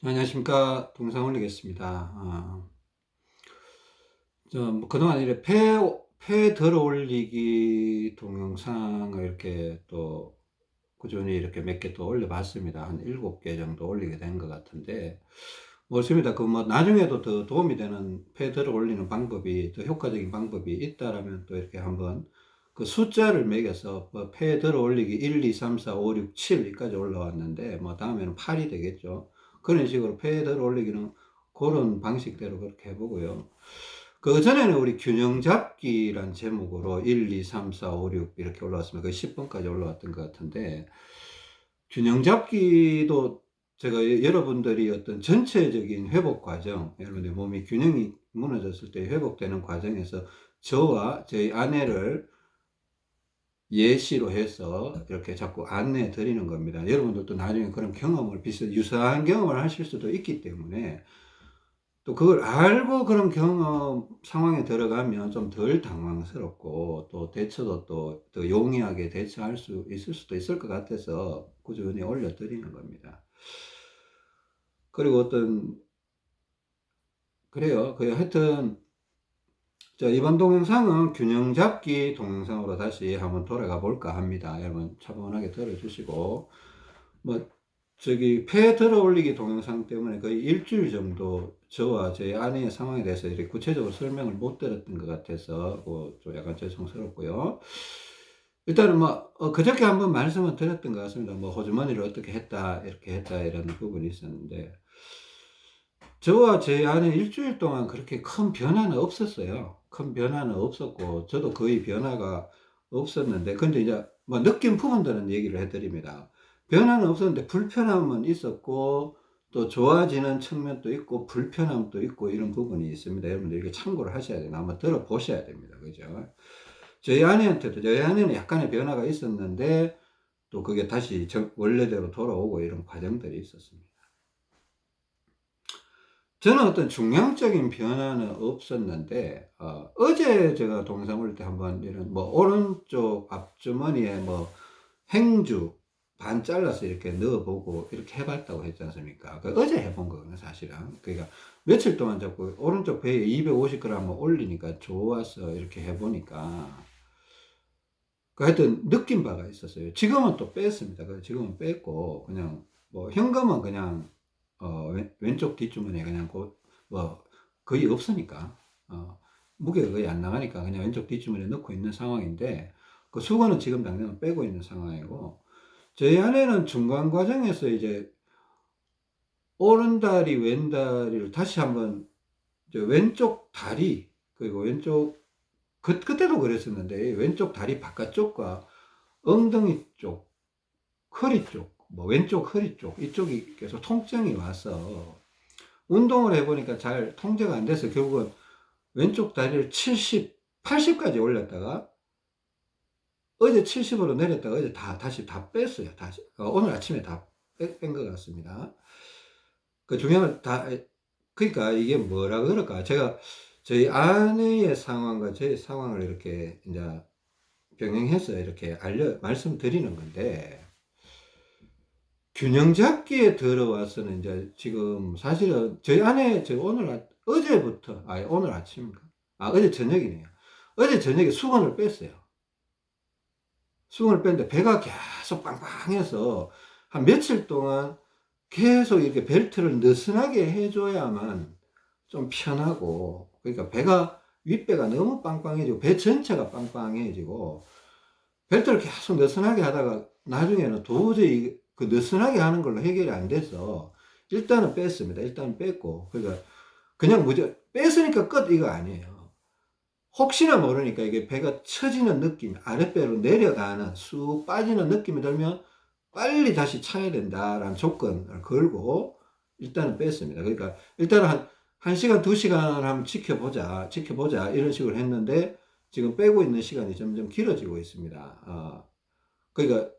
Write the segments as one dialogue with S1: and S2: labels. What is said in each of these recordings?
S1: 안녕하십니까. 동상 올리겠습니다. 뭐 그동안 이렇게 폐 들어 올리기 동영상을 이렇게 또 꾸준히 이렇게 몇 개 또 올려봤습니다. 한 7개 정도 올리게 된 것 같은데, 좋습니다. 그 뭐 나중에도 더 도움이 되는 폐 들어 올리는 방법이, 더 효과적인 방법이 있다라면 또 이렇게 한번 그 숫자를 매겨서 폐 들어 올리기 1, 2, 3, 4, 5, 6, 7까지 올라왔는데, 뭐 다음에는 8이 되겠죠. 그런 식으로 폐 들어 올리기는 그런 방식대로 그렇게 해보고요. 그 전에는 우리 균형 잡기란 제목으로 1, 2, 3, 4, 5, 6 이렇게 올라왔으면 거의 10번까지 올라왔던 것 같은데, 균형 잡기도 제가 여러분들이 어떤 전체적인 회복 과정, 여러분들 몸이 균형이 무너졌을 때 회복되는 과정에서 저와 저희 아내를 예시로 해서 이렇게 자꾸 안내해 드리는 겁니다. 여러분들도 나중에 그런 경험을 유사한 경험을 하실 수도 있기 때문에, 또 그걸 알고 그런 경험 상황에 들어가면 좀 덜 당황스럽고, 또 대처도 또 더 용이하게 대처할 수 있을 수도 있을 것 같아서 꾸준히 올려드리는 겁니다. 그리고 그래요. 하여튼, 이번 동영상은 균형 잡기 동영상으로 다시 한번 돌아가 볼까 합니다. 여러분 차분하게 들어주시고, 뭐, 폐 들어 올리기 동영상 때문에 거의 일주일 정도 저와 제 아내의 상황에 대해서 이렇게 구체적으로 설명을 못 드렸던 것 같아서 좀 약간 죄송스럽고요. 일단은 그저께 한번 말씀을 드렸던 것 같습니다. 호주머니를 어떻게 했다, 이렇게 했다, 이런 부분이 있었는데, 저와 제 아내 일주일 동안 그렇게 큰 변화는 없었어요. 큰 변화는 없었고, 저도 거의 변화가 없었는데, 근데 이제 느낀 부분들은 얘기를 해드립니다. 변화는 없었는데 불편함은 있었고, 또 좋아지는 측면도 있고 불편함도 있고 이런 부분이 있습니다. 여러분들 이렇게 참고를 하셔야 돼요. 한번 들어보셔야 됩니다. 그죠? 저희 아내는 약간의 변화가 있었는데, 또 그게 다시 원래대로 돌아오고 이런 과정들이 있었습니다. 저는 어떤 중량적인 변화는 없었는데, 어제 제가 동영상 올릴 때 한번 이런 오른쪽 앞주머니에 행주 반 잘라서 이렇게 넣어보고 이렇게 해봤다고 했지 않습니까? 어제 해본 거거든요, 사실은. 그러니까 며칠 동안 자꾸 오른쪽 배에 250g 올리니까 좋아서 이렇게 해보니까, 하여튼 느낀 바가 있었어요. 지금은 또 뺐습니다. 지금은 뺐고, 그냥 현금은 그냥 왼쪽 뒷주머니에 그냥 거의 없으니까, 무게가 거의 안 나가니까 그냥 왼쪽 뒷주머니에 넣고 있는 상황인데, 그 수건은 지금 당장은 빼고 있는 상황이고, 저희 아내는 중간 과정에서 이제 오른다리 왼다리를 다시 한번 왼쪽 다리, 그리고 그때도 그랬었는데 왼쪽 다리 바깥쪽과 엉덩이 쪽, 허리 쪽, 왼쪽 허리 쪽 이쪽이 계속 통증이 와서 운동을 해보니까 잘 통제가 안 돼서 결국은 왼쪽 다리를 70, 80까지 올렸다가 어제 70으로 내렸다가 어제 다시 다 뺐어요. 다시 오늘 아침에 다 뺀 것 같습니다. 그 중요한 그러니까 이게 뭐라 그럴까? 제가 저희 아내의 상황과 제 상황을 이렇게 이제 병행해서 이렇게 말씀드리는 건데, 균형 잡기에 들어와서는 이제 지금 사실은 저희 아내, 어제부터, 오늘 아침인가? 어제 저녁이네요. 어제 저녁에 수건을 뺐어요. 수건을 뺐는데 배가 계속 빵빵해서 한 며칠 동안 계속 이렇게 벨트를 느슨하게 해줘야만 좀 편하고, 그러니까 윗배가 너무 빵빵해지고 배 전체가 빵빵해지고 벨트를 계속 느슨하게 하다가 나중에는 도저히 그 느슨하게 하는 걸로 해결이 안 돼서 일단은 뺐습니다. 일단은 뺐고, 그러니까 그냥 뺐으니까 끝 이거 아니에요. 혹시나 모르니까 이게 배가 처지는 느낌, 아랫배로 내려가는 쑥 빠지는 느낌이 들면 빨리 다시 차야 된다라는 조건을 걸고 일단은 뺐습니다. 그러니까 일단은 한 1시간, 2시간 한번 지켜보자 이런 식으로 했는데, 지금 빼고 있는 시간이 점점 길어지고 있습니다. 그러니까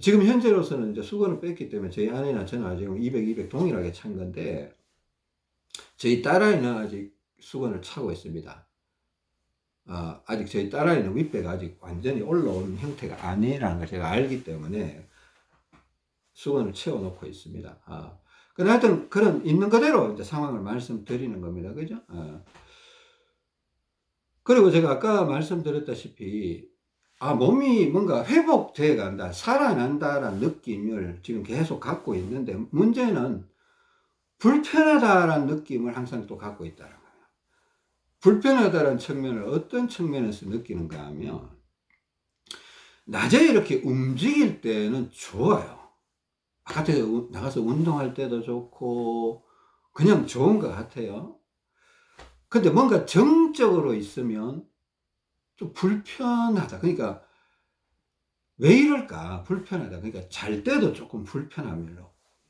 S1: 지금 현재로서는 이제 수건을 뺐기 때문에 저희 아내나 저는 지금 200 동일하게 찬 건데, 저희 딸아이는 아직 수건을 차고 있습니다. 아직 저희 딸아이는 윗배가 아직 완전히 올라온 형태가 아니라는 걸 제가 알기 때문에 수건을 채워 놓고 있습니다. 근데 하여튼 그런 있는 그대로 이제 상황을 말씀드리는 겁니다. 그죠? 그리고 제가 아까 말씀드렸다시피 몸이 뭔가 회복돼 간다, 살아난다라는 느낌을 지금 계속 갖고 있는데, 문제는 불편하다라는 느낌을 항상 또 갖고 있다는 거예요. 불편하다라는 측면을 어떤 측면에서 느끼는가 하면, 낮에 이렇게 움직일 때는 좋아요. 바깥에 나가서 운동할 때도 좋고 그냥 좋은 것 같아요. 근데 뭔가 정적으로 있으면 좀 불편하다. 그러니까 왜 이럴까? 불편하다. 그러니까 잘 때도 조금 불편함을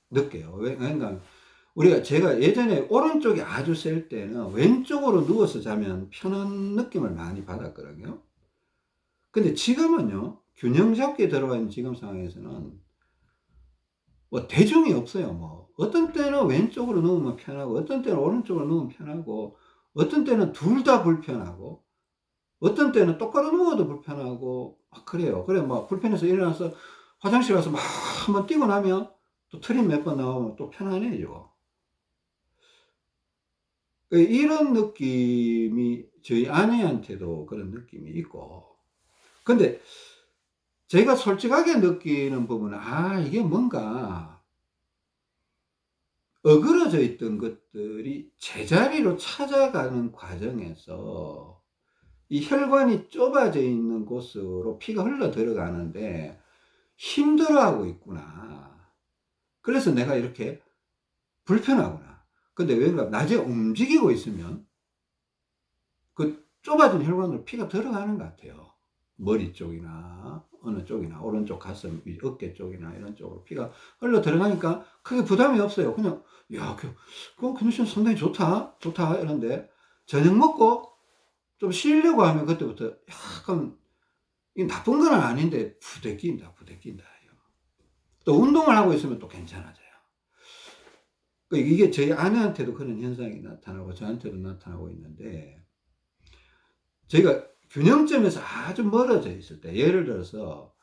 S1: 느껴요. 그러니까 제가 예전에 오른쪽이 아주 셀 때는 왼쪽으로 누워서 자면 편한 느낌을 많이 받았거든요. 근데 지금은요, 균형 잡기에 들어가 있는 지금 상황에서는 뭐 대중이 없어요. 뭐 어떤 때는 왼쪽으로 누우면 편하고, 어떤 때는 오른쪽으로 누우면 편하고, 어떤 때는 둘 다 불편하고, 어떤 때는 똑바로 누워도 불편하고 막 그래요. 그래 막 불편해서 일어나서 화장실 가서 막 한번 뛰고 나면 또 트림 몇 번 나오면 또 편안해지고. 이런 느낌이 저희 아내한테도 그런 느낌이 있고. 근데 제가 솔직하게 느끼는 부분은 이게 뭔가 어그러져 있던 것들이 제자리로 찾아가는 과정에서 이 혈관이 좁아져 있는 곳으로 피가 흘러 들어가는데 힘들어하고 있구나. 그래서 내가 이렇게 불편하구나. 근데 왠가 낮에 움직이고 있으면 그 좁아진 혈관으로 피가 들어가는 것 같아요. 머리 쪽이나 어느 쪽이나 오른쪽 가슴, 어깨 쪽이나 이런 쪽으로 피가 흘러 들어가니까 크게 부담이 없어요. 그냥 야, 그럼 컨디션 상당히 좋다 이런데, 저녁 먹고 좀 쉬려고 하면 그때부터 약간, 이게 나쁜 건 아닌데 부대낀다. 또 운동을 하고 있으면 또 괜찮아져요. 이게 저희 아내한테도 그런 현상이 나타나고 저한테도 나타나고 있는데, 저희가 균형점에서 아주 멀어져 있을 때, 예를 들어서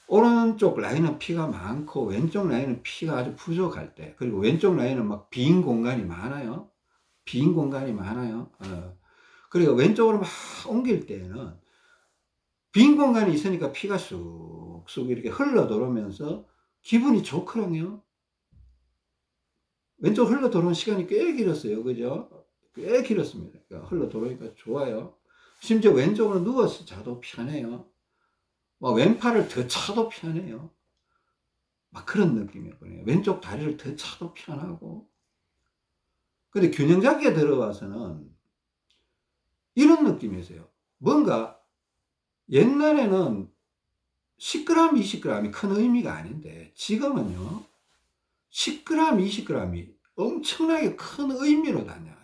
S1: 오른쪽 라인은 피가 많고 왼쪽 라인은 피가 아주 부족할 때, 그리고 왼쪽 라인은 막 빈 공간이 많아요. 그리고 왼쪽으로 막 옮길 때는 빈 공간이 있으니까 피가 쑥쑥 이렇게 흘러 들어오면서 기분이 좋거든요. 왼쪽 흘러 들어오는 시간이 꽤 길었어요. 그죠? 꽤 길었습니다. 그러니까 흘러 들어오니까 좋아요. 심지어 왼쪽으로 누워서 자도 편해요. 막 왼팔을 더 차도 편해요. 막 그런 느낌이었거든요. 왼쪽 다리를 더 차도 편하고. 근데 균형 잡기에 들어와서는 이런 느낌이었어요. 뭔가 옛날에는 10g, 20g이 큰 의미가 아닌데, 지금은요, 10g, 20g이 엄청나게 큰 의미로 다녀요.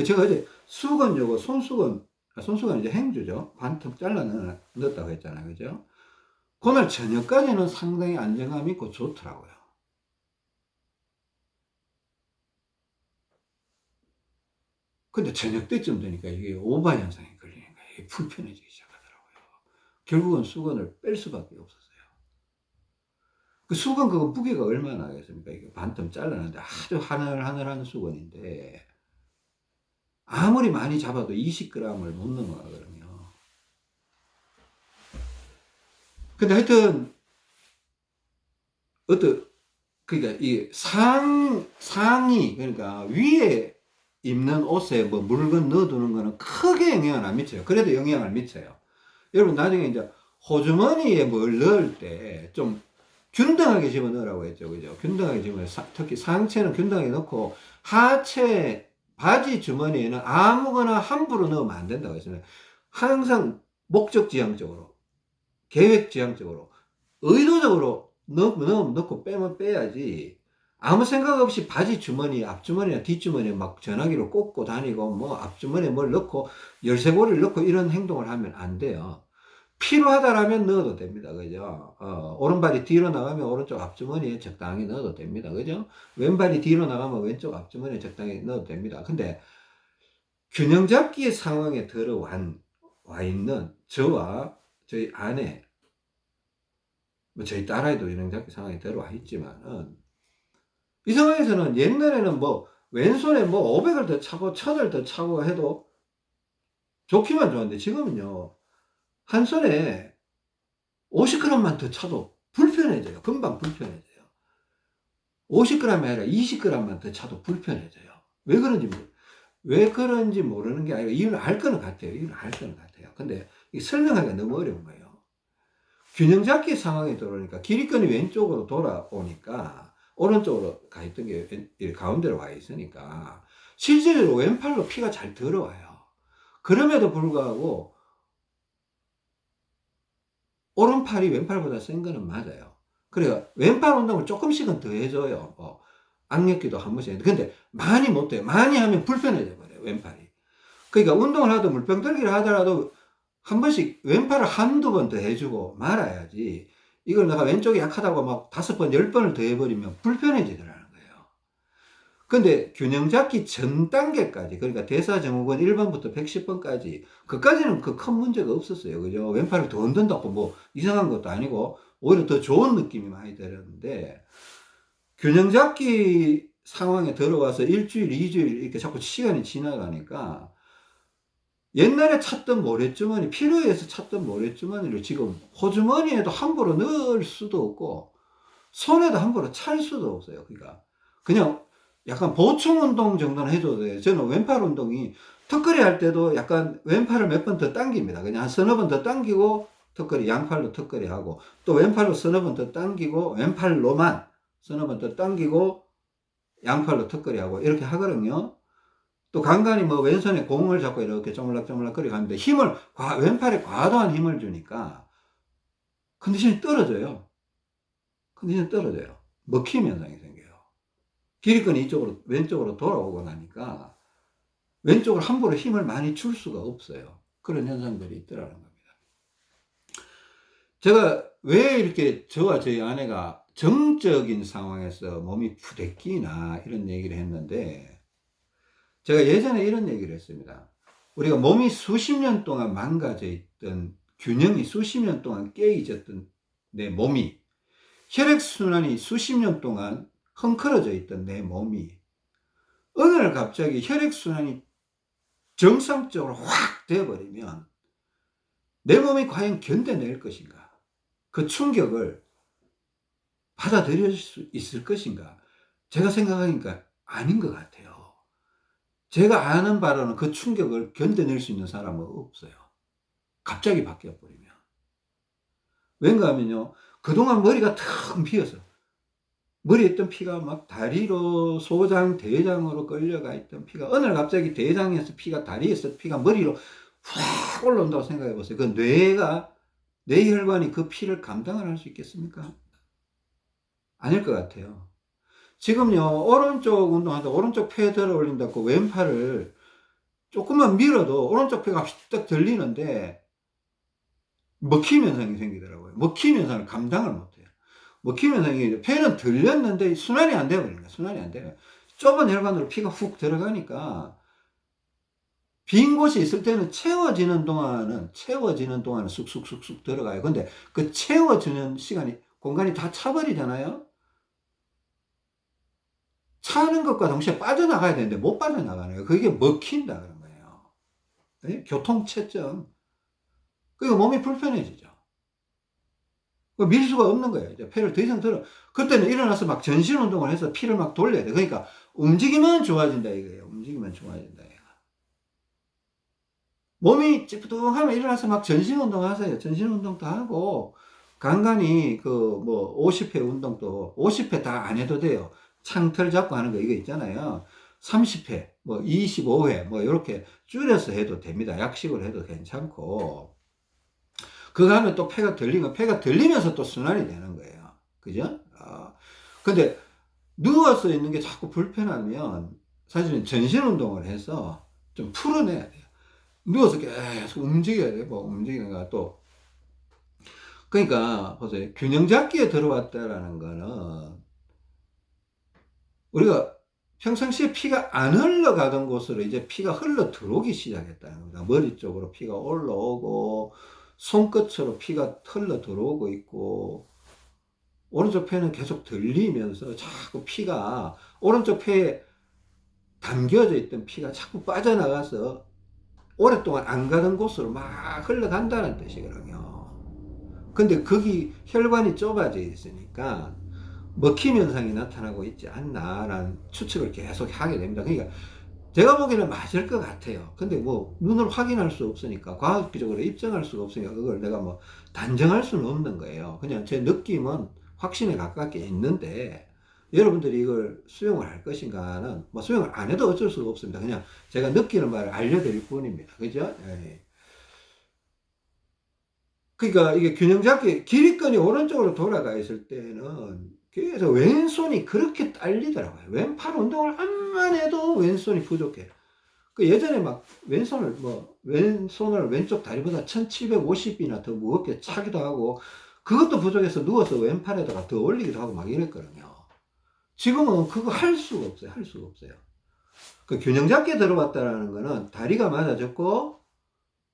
S1: 제가 어제 수건, 손수건 이제 행주죠. 반틈 잘라 넣었다고 했잖아요. 그죠? 그날 저녁까지는 상당히 안정감 있고 좋더라고요. 근데 저녁 때쯤 되니까 이게 오바 현상이 걸리는 거예요. 이게 불편해지기 시작하더라고요. 결국은 수건을 뺄 수밖에 없었어요. 그 수건 그거 무게가 얼마나 하겠습니까? 이게 반틈 잘라놨는데 아주 하늘하늘한 수건인데 아무리 많이 잡아도 20g을 못 넘어가거든요. 근데 하여튼 어떤, 그러니까 이 상의, 그러니까 위에 입는 옷에 뭐 물건 넣어두는 거는 크게 영향을 안 미쳐요. 그래도 영향을 미쳐요. 여러분 나중에 이제 호주머니에 뭘 넣을 때 좀 균등하게 집어 넣으라고 했죠. 그죠? 균등하게 집어, 특히 상체는 균등하게 넣고, 하체 바지 주머니에는 아무거나 함부로 넣으면 안 된다고 했습니다. 항상 목적지향적으로, 계획지향적으로, 의도적으로 넣고 빼면 빼야지, 아무 생각 없이 바지 주머니, 앞주머니나 뒷주머니에 막 전화기로 꽂고 다니고, 뭐 앞주머니에 뭘 넣고, 열쇠고리를 넣고 이런 행동을 하면 안 돼요. 필요하다라면 넣어도 됩니다. 그죠? 오른발이 뒤로 나가면 오른쪽 앞주머니에 적당히 넣어도 됩니다. 그죠? 왼발이 뒤로 나가면 왼쪽 앞주머니에 적당히 넣어도 됩니다. 근데 균형 잡기의 상황에 와 있는 저와 저희 아내, 뭐 저희 딸아이도 균형 잡기 상황에 들어와 있지만은, 이 상황에서는 옛날에는 뭐 왼손에 뭐 500을 더 차고 1000을 더 차고 해도 좋기만 좋았는데 지금은요. 한 손에 50g만 더 차도 불편해져요. 금방 불편해져요. 50g이 아니라 20g만 더 차도 불편해져요. 왜 그런지 왜 그런지 모르는 게 아니라 이유는 알 거는 같아요. 이유는 알 거는 같아요. 근데 설명하기가 너무 어려운 거예요. 균형 잡기 상황에 들어오니까 기립근이 왼쪽으로 돌아오니까 오른쪽으로 가 있던 게 가운데로 와 있으니까 실제로 왼팔로 피가 잘 들어와요. 그럼에도 불구하고 오른팔이 왼팔보다 센 거는 맞아요. 그래요. 왼팔 운동을 조금씩은 더 해줘요. 악력기도 한 번씩. 근데 많이 못 해요. 많이 하면 불편해져 버려요. 왼팔이. 그러니까 운동을 하도 물병들기를 하더라도 한 번씩 왼팔을 한두 번 더 해주고 말아야지. 이걸 내가 왼쪽이 약하다고 막 5번, 10번을 더 해버리면 불편해지더라는 거예요. 근데 균형 잡기 전 단계까지, 그러니까 대사증후군 1번부터 110번까지, 그까지는 그 큰 문제가 없었어요. 그죠? 왼팔을 더 흔든다고 뭐 이상한 것도 아니고, 오히려 더 좋은 느낌이 많이 들었는데, 균형 잡기 상황에 들어와서 일주일, 2주일 이렇게 자꾸 시간이 지나가니까, 옛날에 찾던 모래주머니, 필요해서 찾던 모래주머니를 지금 호주머니에도 함부로 넣을 수도 없고, 손에도 함부로 찰 수도 없어요. 그러니까 그냥 약간 보충 운동 정도는 해줘도 돼요. 저는 왼팔 운동이 턱걸이 할 때도 약간 왼팔을 몇 번 더 당깁니다. 그냥 한 서너 번 더 당기고 턱걸이, 양팔로 턱걸이 하고, 또 왼팔로 서너 번 더 당기고, 왼팔로만 서너 번 더 당기고 양팔로 턱걸이 하고 이렇게 하거든요. 또 간간히 뭐 왼손에 공을 잡고 이렇게 쪼물락쪼물락 거리 가는데 왼팔에 과도한 힘을 주니까 컨디션이 떨어져요. 컨디션이 떨어져요. 먹힘 현상이 생겨요. 기립근이 왼쪽으로 돌아오고 나니까 왼쪽으로 함부로 힘을 많이 줄 수가 없어요. 그런 현상들이 있더라는 겁니다. 제가 왜 이렇게 저와 저희 아내가 정적인 상황에서 몸이 부대끼나 이런 얘기를 했는데, 제가 예전에 이런 얘기를 했습니다. 우리가 몸이 수십 년 동안 망가져 있던, 균형이 수십 년 동안 깨어졌던 내 몸이, 혈액순환이 수십 년 동안 헝클어져 있던 내 몸이 어느 날 갑자기 혈액순환이 정상적으로 확 되어버리면 내 몸이 과연 견뎌낼 것인가? 그 충격을 받아들일 수 있을 것인가? 제가 생각하니까 아닌 것 같아요. 제가 아는 바로는 그 충격을 견뎌낼 수 있는 사람은 없어요. 갑자기 바뀌어버리면. 왠가 하면요, 그동안 머리가 텅 비어서 머리에 있던 피가 막 다리로 소장, 대장으로 끌려가 있던 피가 어느 날 갑자기 대장에서 피가, 다리에서 피가 머리로 확 올라온다고 생각해 보세요. 그 뇌혈관이 그 피를 감당을 할 수 있겠습니까? 아닐 것 같아요. 지금요, 오른쪽 운동하다 오른쪽 폐 들어 올린다고 왼팔을 조금만 밀어도 오른쪽 폐가 휘떡 들리는데 먹힘 현상이 생기더라고요. 먹힘 현상을 감당을 못해요. 먹힘 현상이, 폐는 들렸는데 순환이 안 되어버리는 거예요. 순환이 안 돼요. 좁은 혈관으로 피가 훅 들어가니까 빈 곳이 있을 때는 채워지는 동안은 쑥쑥쑥쑥 들어가요. 근데 그 채워지는 공간이 다 차버리잖아요. 차는 것과 동시에 빠져나가야 되는데 못 빠져나가는 거예요. 그게 먹힌다 그런 거예요. 네? 교통체증. 그러니까 몸이 불편해지죠. 밀 수가 없는 거예요. 이제 폐를 더 이상 그때는 일어나서 막 전신 운동을 해서 피를 막 돌려야 돼. 그러니까 움직이면 좋아진다 이거예요. 움직이면 좋아진다. 몸이 찌뿌둥하면 일어나서 막 전신 운동 하세요. 전신 운동도 하고, 간간히 뭐 50회 운동도 50회 다 안 해도 돼요. 창틀 잡고 하는 거 이거 있잖아요. 30회, 뭐 25회, 뭐 이렇게 줄여서 해도 됩니다. 약식으로 해도 괜찮고. 그거 하면 또 폐가 들리면서 또 순환이 되는 거예요. 그죠? 근데 누워서 있는 게 자꾸 불편하면 사실은 전신 운동을 해서 좀 풀어내야 돼요. 누워서 계속 움직여야 돼. 뭐 움직이는 거가 또. 그러니까 보세요. 균형 잡기에 들어왔다라는 거는 우리가 평상시에 피가 안 흘러가던 곳으로 이제 피가 흘러 들어오기 시작했다는 겁니다. 머리 쪽으로 피가 올라오고, 손끝으로 피가 흘러 들어오고 있고, 오른쪽 폐는 계속 들리면서 자꾸 피가 오른쪽 폐에 담겨져 있던 피가 자꾸 빠져나가서 오랫동안 안 가던 곳으로 막 흘러간다는 뜻이거든요. 근데 거기 혈관이 좁아져 있으니까 먹힘 현상이 나타나고 있지 않나라는 추측을 계속 하게 됩니다. 그러니까 제가 보기에는 맞을 것 같아요. 근데 뭐 눈으로 확인할 수 없으니까, 과학적으로 입증할 수가 없으니까 그걸 내가 뭐 단정할 수는 없는 거예요. 그냥 제 느낌은 확신에 가깝게 있는데, 여러분들이 이걸 수용을 할 것인가는 뭐 수용을 안 해도 어쩔 수가 없습니다. 그냥 제가 느끼는 말을 알려드릴 뿐입니다. 그죠? 예. 그러니까 이게 균형 잡기, 기립근이 오른쪽으로 돌아가 있을 때는 그래서 왼손이 그렇게 딸리더라고요. 왼팔 운동을 한만 해도 왼손이 부족해요. 그 예전에 막 왼손을 왼쪽 다리보다 1750이나 더 무겁게 차기도 하고, 그것도 부족해서 누워서 왼팔에다가 더 올리기도 하고 막 이랬거든요. 지금은 그거 할 수가 없어요. 할 수가 없어요. 그 균형 잡기에 들어갔다라는 거는 다리가 맞아졌고,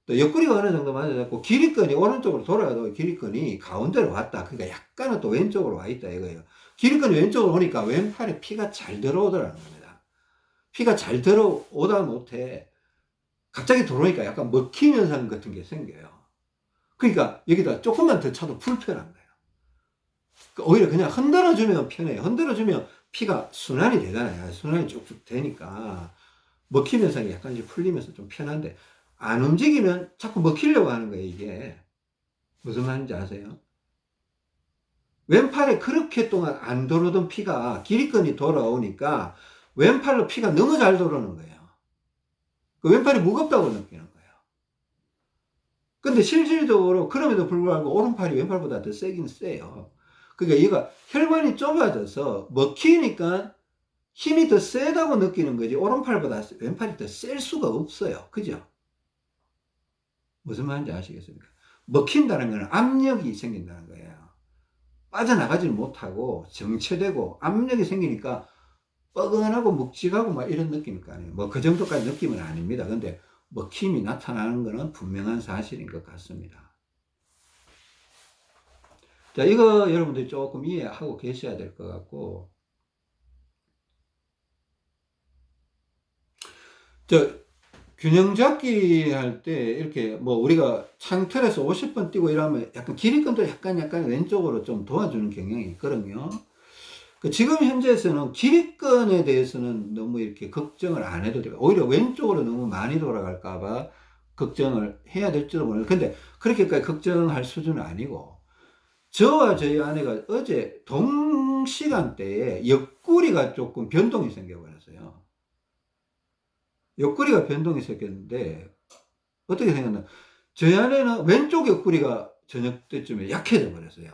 S1: 또 옆구리가 어느 정도 맞아졌고, 기립근이 오른쪽으로 돌아가도 기립근이 가운데로 왔다. 그러니까 약간은 또 왼쪽으로 와 있다 이거예요. 기립근이 왼쪽으로 오니까 왼팔에 피가 잘 들어오더라는 겁니다. 피가 잘 들어오다 못해 갑자기 들어오니까 약간 먹힘 현상 같은 게 생겨요. 그러니까 여기다 조금만 더 차도 불편한 거예요. 오히려 그냥 흔들어주면 편해요. 흔들어주면 피가 순환이 되잖아요. 순환이 쭉쭉 되니까 먹힘 현상이 약간씩 풀리면서 좀 편한데, 안 움직이면 자꾸 먹히려고 하는 거예요. 이게 무슨 말인지 아세요? 왼팔에 그렇게 동안 안 돌아오던 피가 기립근이 돌아오니까 왼팔로 피가 너무 잘 돌아오는 거예요. 그 왼팔이 무겁다고 느끼는 거예요. 근데 실질적으로 그럼에도 불구하고 오른팔이 왼팔보다 더 세긴 세요. 그러니까 얘가 혈관이 좁아져서 먹히니까 힘이 더 세다고 느끼는 거지, 오른팔보다 왼팔이 더 셀 수가 없어요. 그죠? 무슨 말인지 아시겠습니까? 먹힌다는 것은 압력이 생긴다는 거예요. 빠져나가지 못하고 정체되고 압력이 생기니까 뻐근하고 묵직하고 막 이런 느낌일 거 아니에요. 뭐 그 정도까지 느낌은 아닙니다. 근데 먹힘이 나타나는 것은 분명한 사실인 것 같습니다. 자, 이거 여러분들이 조금 이해하고 계셔야 될 것 같고, 저 균형 잡기 할 때 이렇게 뭐 우리가 창틀에서 50번 뛰고 이러면 약간 기립근도 약간 왼쪽으로 좀 도와주는 경향이 있거든요. 그 지금 현재에서는 기립근에 대해서는 너무 이렇게 걱정을 안 해도 돼요. 오히려 왼쪽으로 너무 많이 돌아갈까봐 걱정을 해야 될지도 모르겠어요. 근데 그렇게까지 걱정할 수준은 아니고, 저와 저희 아내가 어제 동시간대에 옆구리가 조금 변동이 생겨버렸어요. 옆구리가 변동이 생겼는데 어떻게 생겼나? 저희 아내는 왼쪽 옆구리가 저녁 때쯤에 약해져 버렸어요.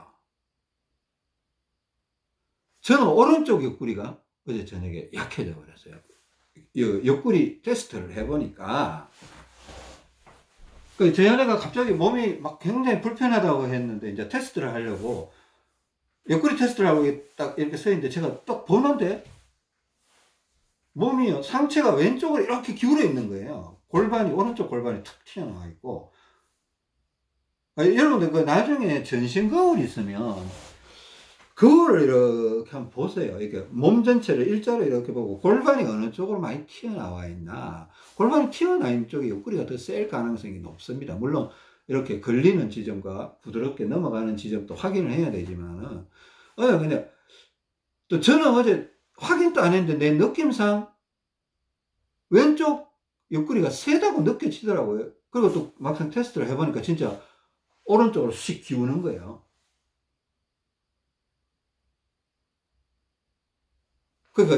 S1: 저는 오른쪽 옆구리가 어제 저녁에 약해져 버렸어요. 옆구리 테스트를 해보니까 저희 아내가 갑자기 몸이 막 굉장히 불편하다고 했는데, 이제 테스트를 하려고 옆구리 테스트를 하고 딱 이렇게 서 있는데, 제가 딱 보는데 몸이 상체가 왼쪽으로 이렇게 기울어 있는 거예요. 골반이, 오른쪽 골반이 툭 튀어나와 있고. 여러분들 그 나중에 전신 거울 있으면 거울을 이렇게 한번 보세요. 이렇게 몸 전체를 일자로 이렇게 보고 골반이 어느 쪽으로 많이 튀어나와 있나. 골반이 튀어나와 있는 쪽에 옆구리가 더 셀 가능성이 높습니다. 물론 이렇게 걸리는 지점과 부드럽게 넘어가는 지점도 확인을 해야 되지만은, 근데 또 저는 어제 확인도 안 했는데 내 느낌상 왼쪽 옆구리가 세다고 느껴지더라고요. 그리고 또 막상 테스트를 해보니까 진짜 오른쪽으로 씩 기우는 거예요. 그러니까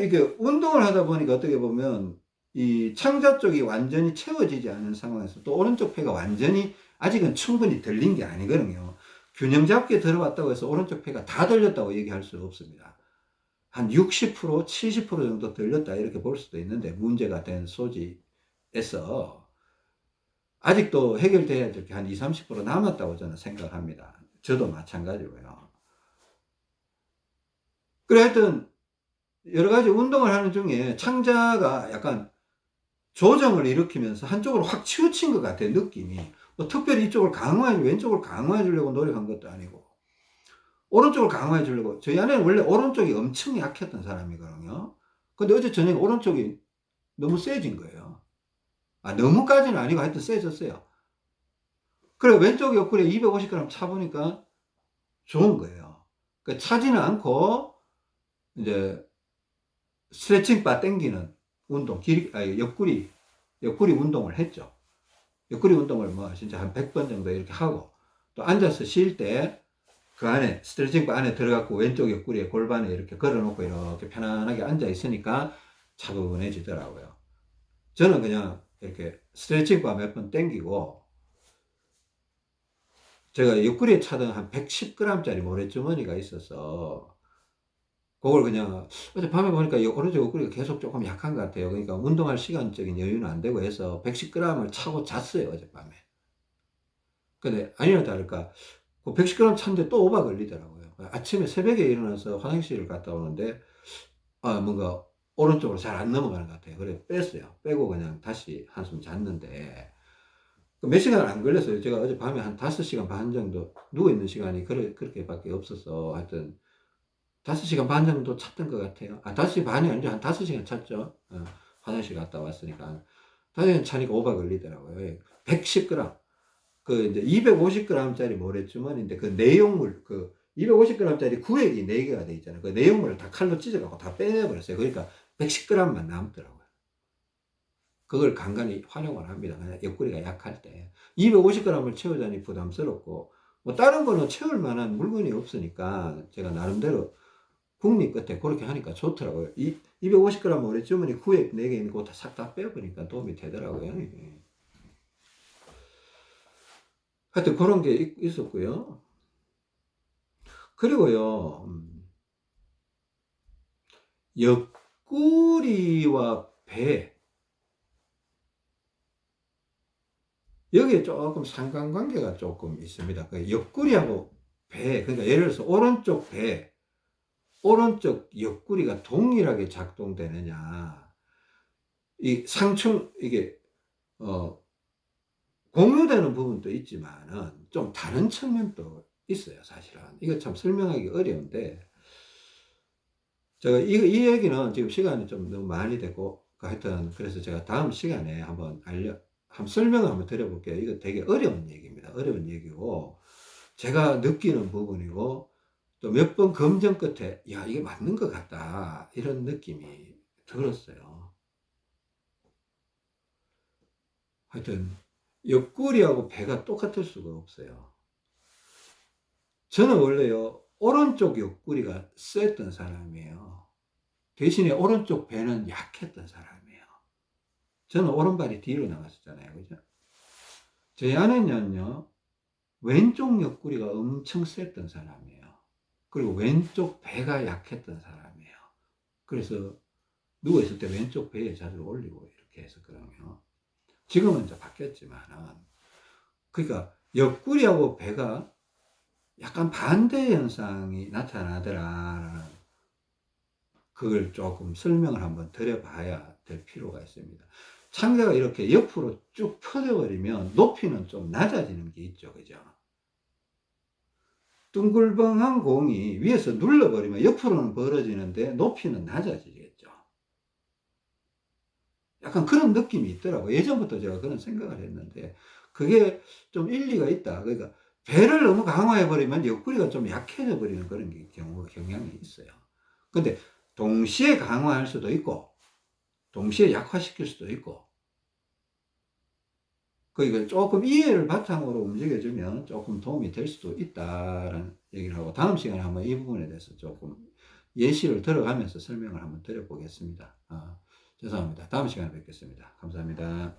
S1: 이게 운동을 하다 보니까 어떻게 보면 이 창자 쪽이 완전히 채워지지 않은 상황에서 또 오른쪽 폐가 완전히 아직은 충분히 들린 게 아니거든요. 균형 잡기에 들어갔다고 해서 오른쪽 폐가 다 들렸다고 얘기할 수 없습니다. 한 60%, 70% 정도 들렸다 이렇게 볼 수도 있는데, 문제가 된 소지에서 아직도 해결돼야 될 게 한 20, 30% 남았다고 저는 생각합니다. 저도 마찬가지고요. 그래, 하여튼 여러 가지 운동을 하는 중에 창자가 약간 조정을 일으키면서 한쪽으로 확 치우친 것 같아요, 느낌이. 뭐 특별히 이쪽을 왼쪽을 강화해 주려고 노력한 것도 아니고. 오른쪽을 강화해 주려고. 저희 아내는 원래 오른쪽이 엄청 약했던 사람이거든요. 근데 어제 저녁에 오른쪽이 너무 세진 거예요. 아, 너무까지는 아니고 하여튼 세졌어요. 그래, 왼쪽 옆구리에 250g 차보니까 좋은 거예요. 그러니까 차지는 않고, 이제, 스트레칭 바 땡기는 운동, 옆구리 운동을 했죠. 옆구리 운동을 뭐, 진짜 한 100번 정도 이렇게 하고, 또 앉아서 쉴 때, 그 안에, 스트레칭 바 안에 들어가고, 왼쪽 옆구리에 골반에 이렇게 걸어놓고, 이렇게 편안하게 앉아 있으니까 차분해지더라고요. 저는 그냥 이렇게 스트레칭 바 몇 번 땡기고, 제가 옆구리에 차던 한 110g짜리 모래주머니가 있어서, 그걸 그냥, 어제 밤에 보니까 오른쪽 옆구리가 계속 조금 약한 것 같아요. 그러니까 운동할 시간적인 여유는 안 되고 해서 110g을 차고 잤어요, 어젯밤에. 근데 아니나 다를까, 그 110g 찼는데 또 오바 걸리더라고요. 아침에 새벽에 일어나서 화장실을 갔다 오는데, 아, 뭔가 오른쪽으로 잘 안 넘어가는 것 같아요. 그래, 뺐어요. 빼고 그냥 다시 한숨 잤는데, 몇 시간 안 걸렸어요. 제가 어제 밤에 한 5시간 반 정도 누워있는 시간이 그렇게밖에 없어서 하여튼 5시간 반 정도 찼던 것 같아요. 아, 5시 반이 아니죠. 한 5시간 찼죠. 화장실 갔다 왔으니까. 5시간 차니까 오바 걸리더라고요. 110g. 그 이제 250g짜리 모래주머니인데 그 내용물, 그 250g짜리 구획이 4개가 돼 있잖아요. 그 내용물을 다 칼로 찢어갖고 다 빼내버렸어요. 그러니까 110g만 남더라고요. 그걸 간간히 활용을 합니다. 그냥 옆구리가 약할 때. 250g을 채우자니 부담스럽고, 뭐 다른 거는 채울 만한 물건이 없으니까 제가 나름대로 국립 끝에 그렇게 하니까 좋더라고요. 250g 모래주머니 구획 4개 있는 거 싹 다 빼보니까 도움이 되더라고요. 예. 하여튼 그런 게 있었고요. 그리고요, 옆구리와 배, 여기에 조금 상관관계가 조금 있습니다. 그 옆구리하고 배, 그러니까 예를 들어서 오른쪽 배, 오른쪽 옆구리가 동일하게 작동되느냐. 이 상충, 이게, 공유되는 부분도 있지만은 좀 다른 측면도 있어요, 사실은. 이거 참 설명하기 어려운데, 제가 이 얘기는 지금 시간이 좀 너무 많이 되고, 하여튼, 그래서 제가 다음 시간에 한번 설명을 한번 드려볼게요. 이거 되게 어려운 얘기입니다. 어려운 얘기고, 제가 느끼는 부분이고, 또 몇 번 검증 끝에, 야, 이게 맞는 것 같다. 이런 느낌이 들었어요. 하여튼, 옆구리하고 배가 똑같을 수가 없어요. 저는 원래요, 오른쪽 옆구리가 셌던 사람이에요. 대신에 오른쪽 배는 약했던 사람이에요. 저는 오른발이 뒤로 나갔었잖아요. 그죠? 제 아내는요, 왼쪽 옆구리가 엄청 셌던 사람이에요. 그리고 왼쪽 배가 약했던 사람이에요. 그래서 누워있을 때 왼쪽 배에 자주 올리고 이렇게 했었거든요. 지금은 이제 바뀌었지만은, 그러니까 옆구리하고 배가 약간 반대 현상이 나타나더라라는 그걸 조금 설명을 한번 드려봐야 될 필요가 있습니다. 창자가 이렇게 옆으로 쭉 펴져버리면 높이는 좀 낮아지는 게 있죠. 그죠? 둥글벙한 공이 위에서 눌러버리면 옆으로는 벌어지는데 높이는 낮아지겠죠. 약간 그런 느낌이 있더라고요. 예전부터 제가 그런 생각을 했는데 그게 좀 일리가 있다. 그러니까 배를 너무 강화해버리면 옆구리가 좀 약해져 버리는 그런 경향이 있어요. 근데 동시에 강화할 수도 있고 동시에 약화시킬 수도 있고 그러니까 조금 이해를 바탕으로 움직여주면 조금 도움이 될 수도 있다라는 얘기를 하고 다음 시간에 한번 이 부분에 대해서 조금 예시를 들어가면서 설명을 한번 드려보겠습니다. 죄송합니다. 다음 시간에 뵙겠습니다. 감사합니다.